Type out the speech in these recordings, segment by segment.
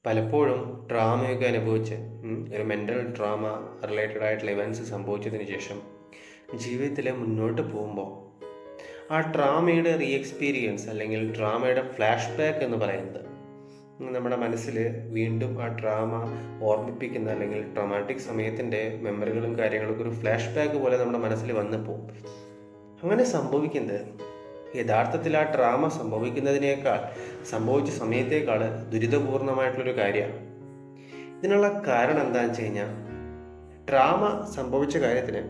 പലപ്പോഴും ട്രാമയൊക്കെ അനുഭവിച്ച് ഒരു മെൻ്റൽ ട്രാമ റിലേറ്റഡ് ആയിട്ടുള്ള ഇവൻറ്റ്സ് സംഭവിച്ചതിന് ശേഷം ജീവിതത്തിൽ മുന്നോട്ട് പോകുമ്പോൾ ആ ട്രാമയുടെ റീ എക്സ്പീരിയൻസ് അല്ലെങ്കിൽ ട്രാമയുടെ ഫ്ലാഷ് ബാക്ക് എന്ന് പറയുന്നത് നമ്മുടെ മനസ്സിൽ വീണ്ടും ആ ട്രാമ ഓർമ്മിപ്പിക്കുന്ന അല്ലെങ്കിൽ ട്രോമാറ്റിക് സമയത്തിൻ്റെ മെമ്മറികളും കാര്യങ്ങളൊക്കെ ഒരു ഫ്ലാഷ് ബാക്ക് പോലെ നമ്മുടെ മനസ്സിൽ വന്നു പോകും. അങ്ങനെ സംഭവിക്കുന്നത് യഥാർത്ഥത്തിൽ ആ ട്രാമ സംഭവിച്ച സമയത്തേക്കാൾ ദുരിതപൂർണമായിട്ടുള്ളൊരു കാര്യമാണ്. ഇതിനുള്ള കാരണം എന്താണെന്ന് വെച്ച് കഴിഞ്ഞാൽ, ട്രാമ സംഭവിച്ച കാര്യത്തിന്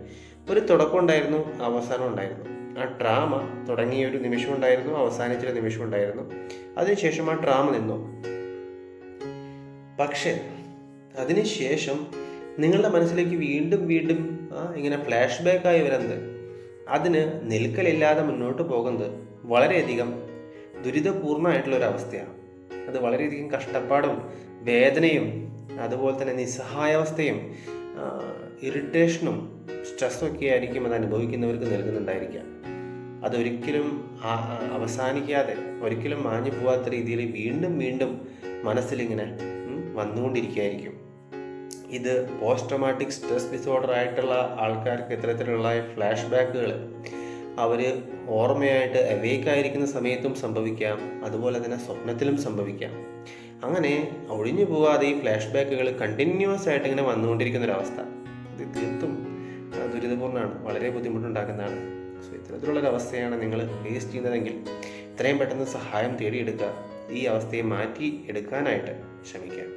ഒരു തുടക്കം ഉണ്ടായിരുന്നു, അവസാനം ഉണ്ടായിരുന്നു. ആ ട്രാമ തുടങ്ങിയ ഒരു നിമിഷം ഉണ്ടായിരുന്നു, അവസാനിച്ചൊരു നിമിഷം ഉണ്ടായിരുന്നു. അതിനുശേഷം ആ ട്രാമ നിന്നു. പക്ഷേ അതിനുശേഷം നിങ്ങളുടെ മനസ്സിലേക്ക് വീണ്ടും വീണ്ടും ഇങ്ങനെ ഫ്ലാഷ് ബാക്കായി വരുന്നത്, അതിന് നിൽക്കലില്ലാതെ മുന്നോട്ട് പോകുന്നത് വളരെയധികം ദുരിതപൂർണമായിട്ടുള്ളൊരവസ്ഥയാണ്. അത് വളരെയധികം കഷ്ടപ്പാടും വേദനയും അതുപോലെ തന്നെ നിസ്സഹായാവസ്ഥയും ഇറിറ്റേഷനും സ്ട്രെസ്സും ഒക്കെ ആയിരിക്കും അത് അനുഭവിക്കുന്നവർക്ക് നൽകുന്നുണ്ടായിരിക്കുക. അതൊരിക്കലും അവസാനിക്കാതെ ഒരിക്കലും മാഞ്ഞു പോകാത്ത രീതിയിൽ വീണ്ടും വീണ്ടും മനസ്സിലിങ്ങനെ വന്നുകൊണ്ടിരിക്കുകയായിരിക്കും. ഇത് പോസ്റ്റ് ട്രോമാറ്റിക് സ്ട്രെസ് ഡിസോർഡർ ആയിട്ടുള്ള ആൾക്കാർക്ക് ഇത്തരത്തിലുള്ള ഫ്ലാഷ് ബാക്കുകൾ അവർ ഓർമ്മയായിട്ട് അവേക്കായിരിക്കുന്ന സമയത്തും സംഭവിക്കാം, അതുപോലെ തന്നെ സ്വപ്നത്തിലും സംഭവിക്കാം. അങ്ങനെ ഒഴിഞ്ഞു പോകാതെ ഈ ഫ്ലാഷ് ബാക്കുകൾ കണ്ടിന്യൂസ് ആയിട്ട് ഇങ്ങനെ വന്നുകൊണ്ടിരിക്കുന്നൊരവസ്ഥ, ഇത് തീർത്തും ദുരിതപൂർണ്ണമാണ്, വളരെ ബുദ്ധിമുട്ടുണ്ടാക്കുന്നതാണ്. സോ ഇത്തരത്തിലുള്ളൊരവസ്ഥയാണ് നിങ്ങൾ ഫേസ് ചെയ്യുന്നതെങ്കിൽ എത്രയും പെട്ടെന്ന് സഹായം തേടിയെടുക്കുക, ഈ അവസ്ഥയെ മാറ്റി എടുക്കാനായിട്ട് ശ്രമിക്കുക.